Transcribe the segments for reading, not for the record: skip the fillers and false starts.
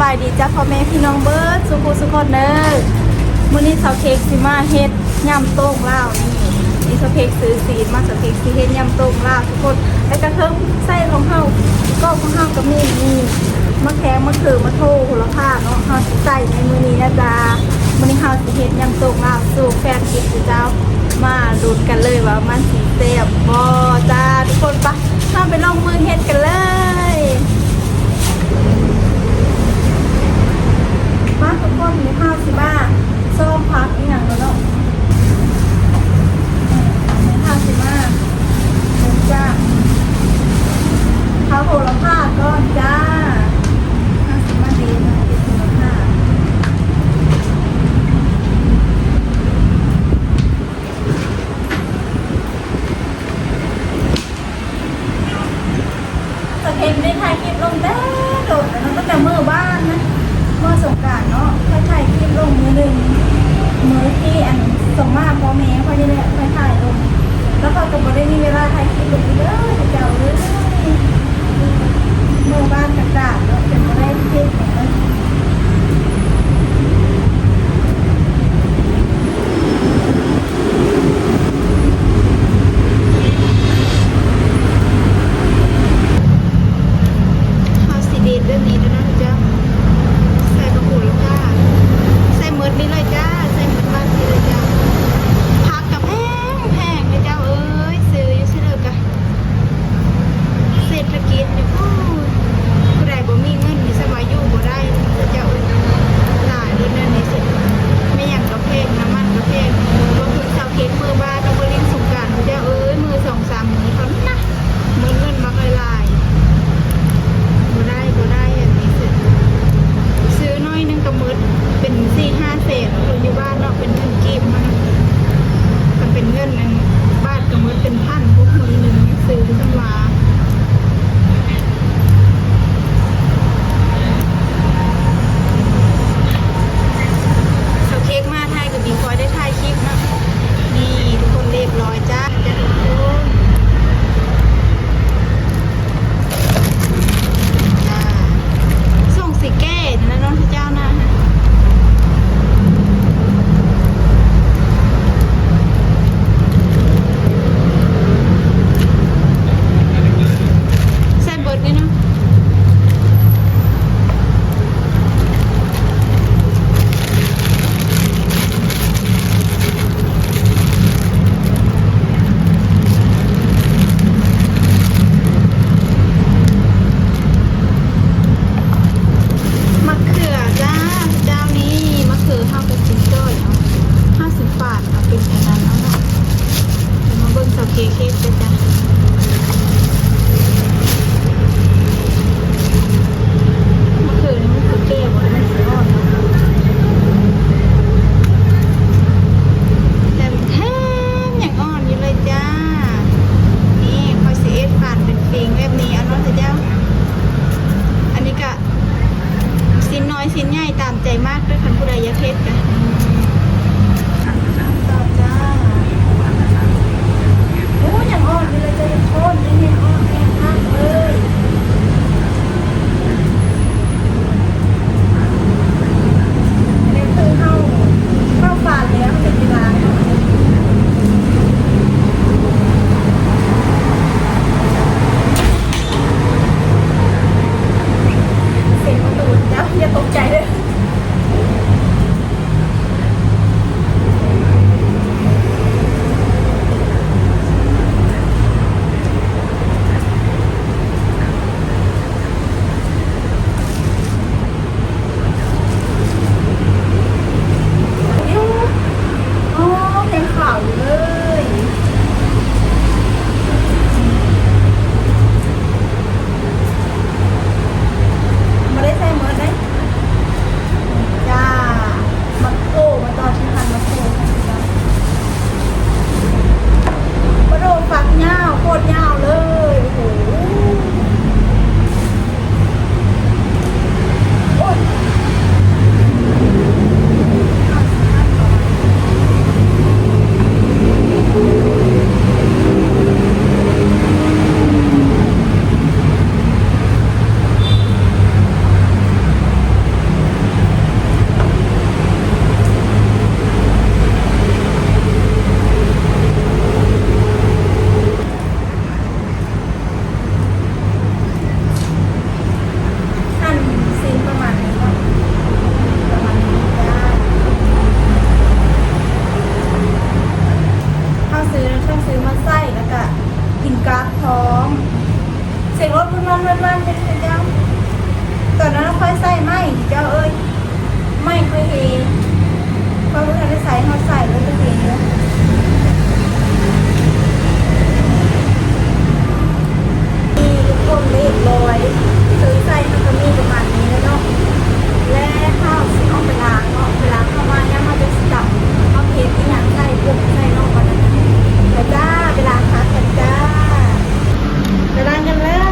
ายดีจ้าพ่อแม่พี่น้องเบิร์ดสุขุสุขคนเด้อมื้อนี้สาวเค้กสิมาเฮ็ดยำโต้งลาวนี่สาวเค้กซื้อซีนมาสาวเค้กสิเฮ็ดยำโต้งลาวทุกคนแล้วก็เพิ่มไส้ของเฮาก็ของเฮาก็มีมะแขงมะเขือมะโถโหระพาเนาะเฮาสิใส่ในมื้อนี้นะจ๊ะมื้อนี้เฮาสิเฮ็ดยำโต้งลาวสู่แฟนกินเจ้ามาดูกันเลยว่ามันสิแซ่บบ่จ้าทุกคนปะเฮาไปลองมือเฮ็ดกันเลยมาทุกคนมีข้าวสิบ้าส้มพักอีกอย่างแล้วเนาะข้าวสิบ้าจ้าข้าวโหระพาก้อนจ้าข้าวสิบ้าดีนะเป็นโหระพาสเก็ตได้ถ่ายคลิปลงได้โดดแต่ตั้งแต่เมื่อบ้านนะเมื่อสงกรานต์เนาะค่อยถ่ายคลิปลงมือหนึ่งมือที่อันส่งมาพ่อแม่ค่อยนี่แหละค่อยถ่ายลงแล้วพอกับบ่ได้มีเวลาถ่ายคลิปลงเยอะเจ้าเลยเมื่อบ้านกระดาษเนาะเป็นบ่ได้คลิปของมันชิ้นใหญ่ตามใจมากด้วยคันผู้ใดอยากเฮ็ดกันต่อจ้าโอ้อย่างอ่อนเลยจะโค่นนี่อ่อนแห้งมากเลยนี่คือเข้าฝาแล้วเป็นเวลาอย่าตกใจเลย จะใส่เขาใส่แล้วจะเห็นมีทุกคนเรียบร้อยซื้อใส่มันก็มีประมาณนี้แล้วเนาะและข้าวสิเอาไปล้างเนาะไปล้างเข้ามาเนี่ยมันจะจับเอาเพชรที่อย่างใส่พวกใส่นอกกันนะแต่จ้าไปล้างพักกันจ้าไปล้างกันเลย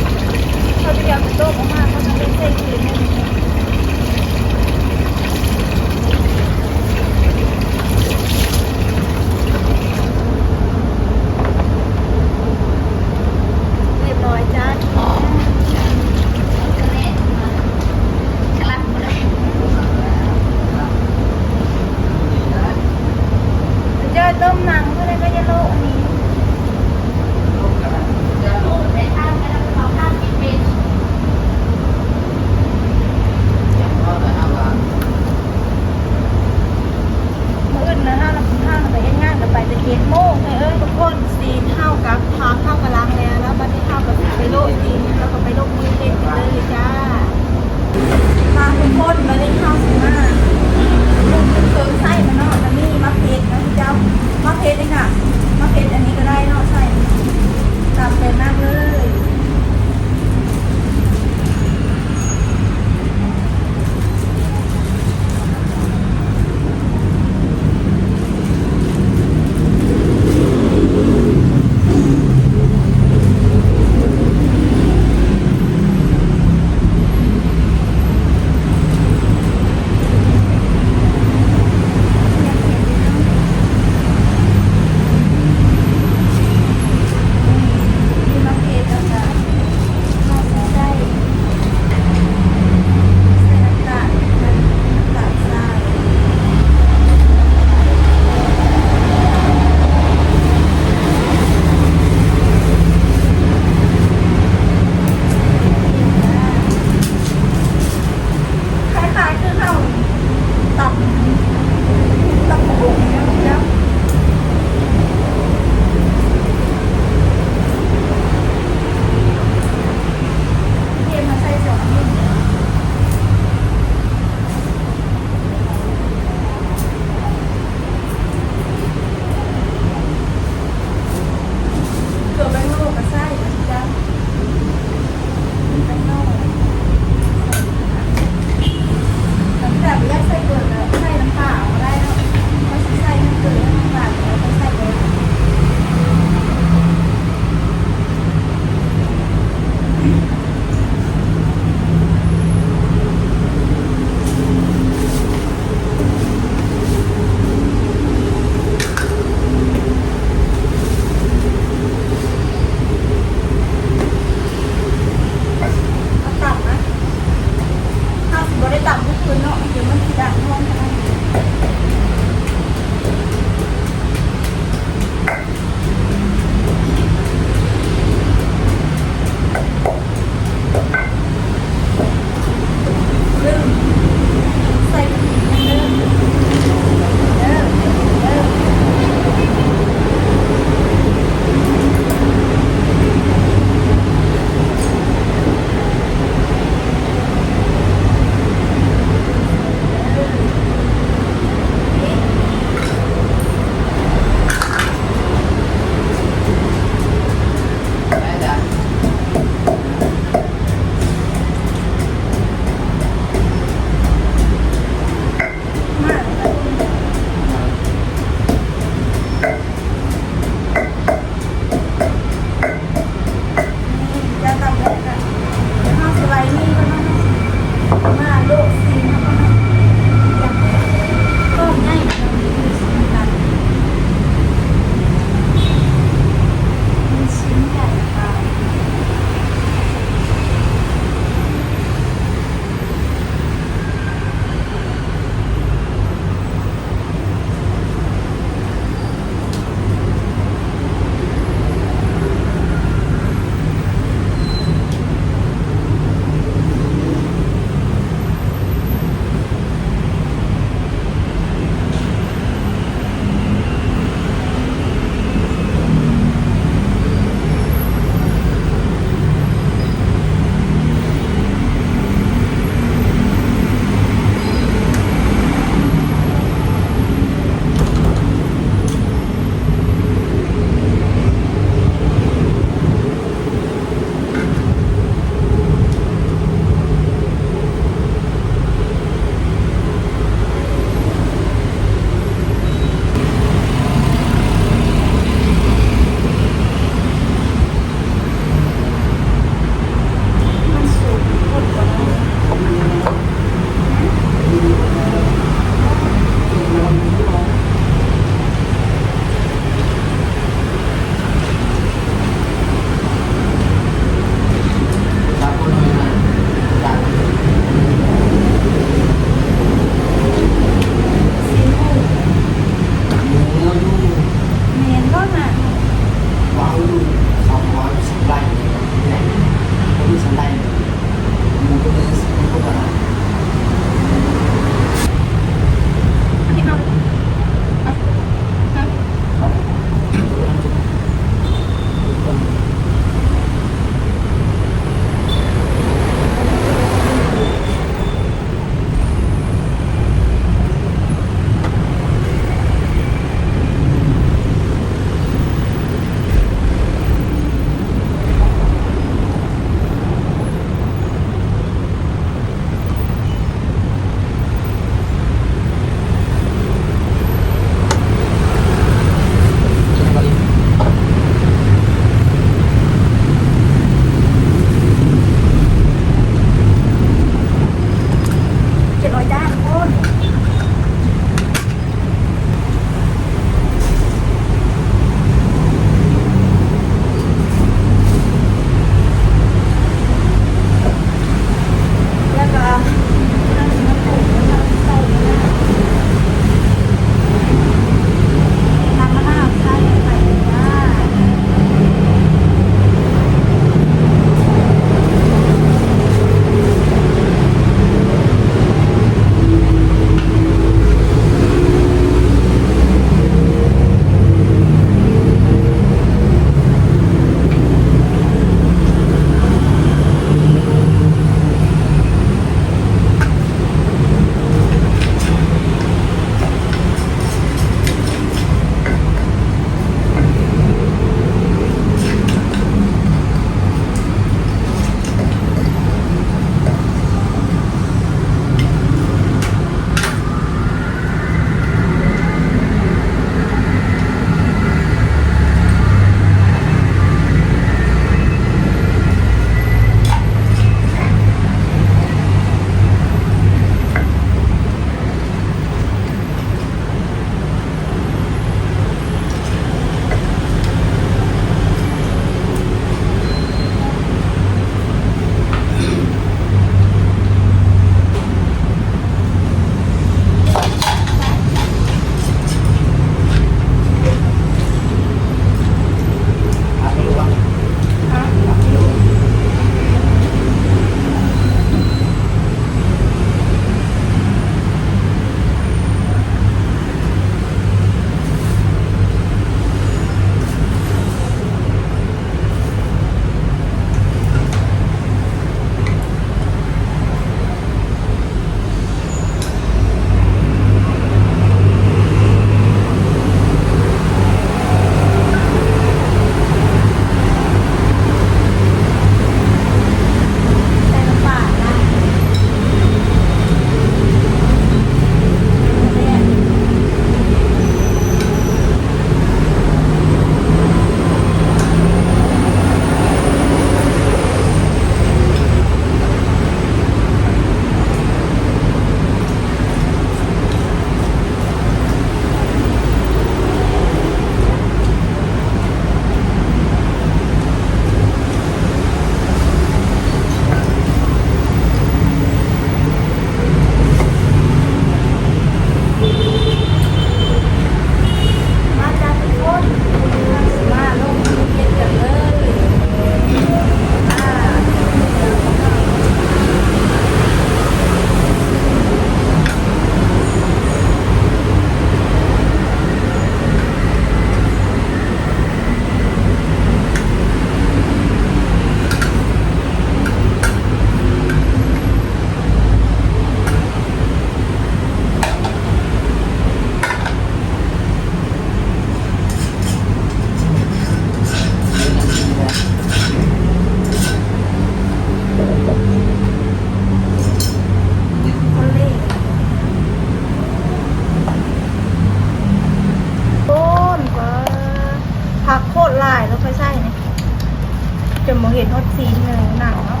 นโมเห็นฮอตซีนหนึ่งหนังเนาะ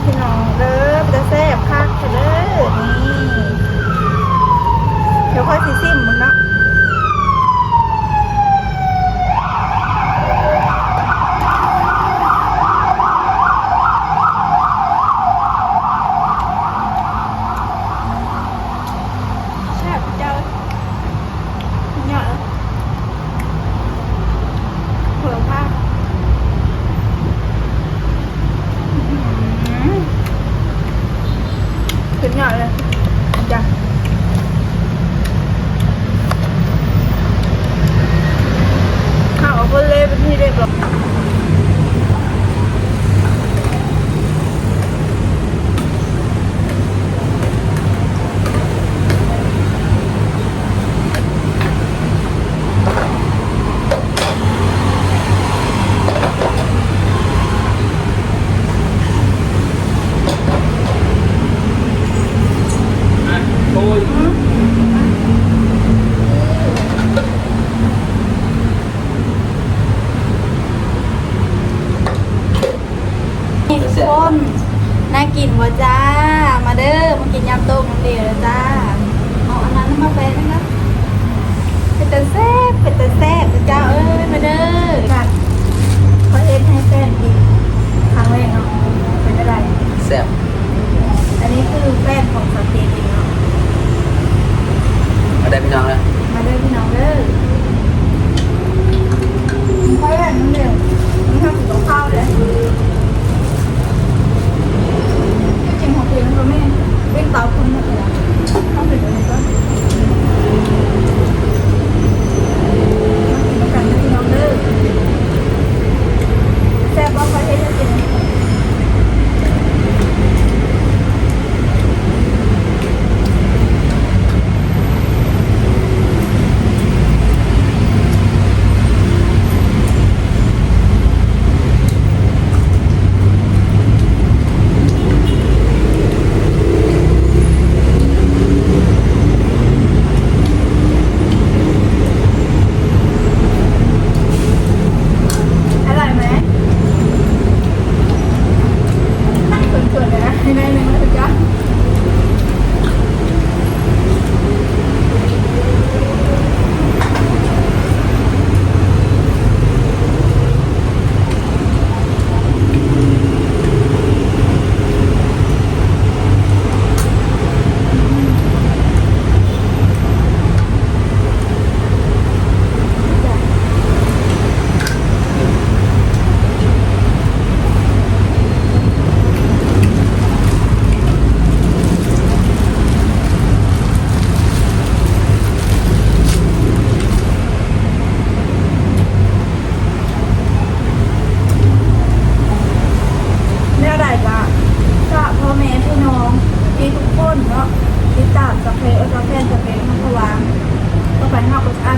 พี่น้องเด้อจะแซ่บคักเด้อนี่เดี๋ยวค่อยสิซิมมึงเนาะnhỏ này dạ họ có lên bên đây rồiคนน่ากินวะจ้ามาเด้อมากินยำต้มน้ำเดียวเลยจ้าเอาอันนั้นมาเป็นนะครับเป็นตะแซ่บเป็นตะแซ่บเจ้าเอ้ยมาเด้อค่ะขอเอ็นให้แฟนกินครั้งแรกเนาะเป็นอะไรแซ่บอันนี้คือแฟนของสเต็กเองเนาะมาได้พี่น้องแล้วมาเด้อพี่น้องเด้อขอเอ็นน้ำเดียวนี่ทำถึงต้องเข้าเลยของเพื่อนเขาไม่เป็นเตาคนหมดเลยต้องเป็นอะไรก็มากินกันนะพี่น้องเด้อแซ่บว่าประเทศจะกิน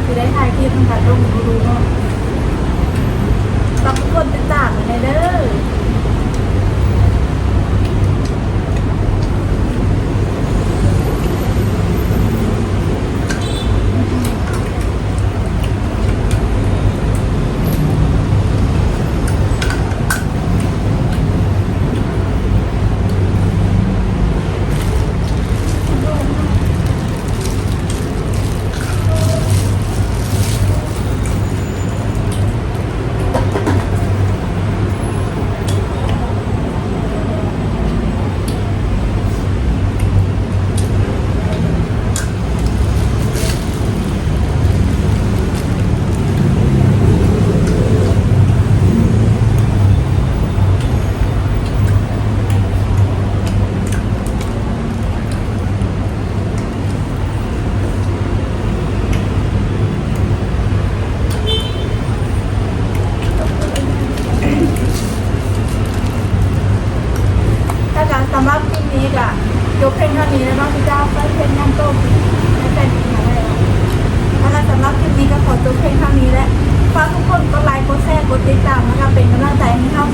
คือได้ถ่ายคลิปทำการลงดูเนาะทุกคนจะจากเลยเด้อสำหรับคลิปนี้ก็ยกเพลงเท่านี้แล้วเนาะพี่เจ้าก็เพลงย่ำต้มไม่เป็นอะไรแล้วสำหรับคลิปนี้ก็ขอจบเพลงเท่านี้และฝากทุกคนกดไลค์กดแชร์กดติดตามนะคะเป็นกำลังใจให้เรา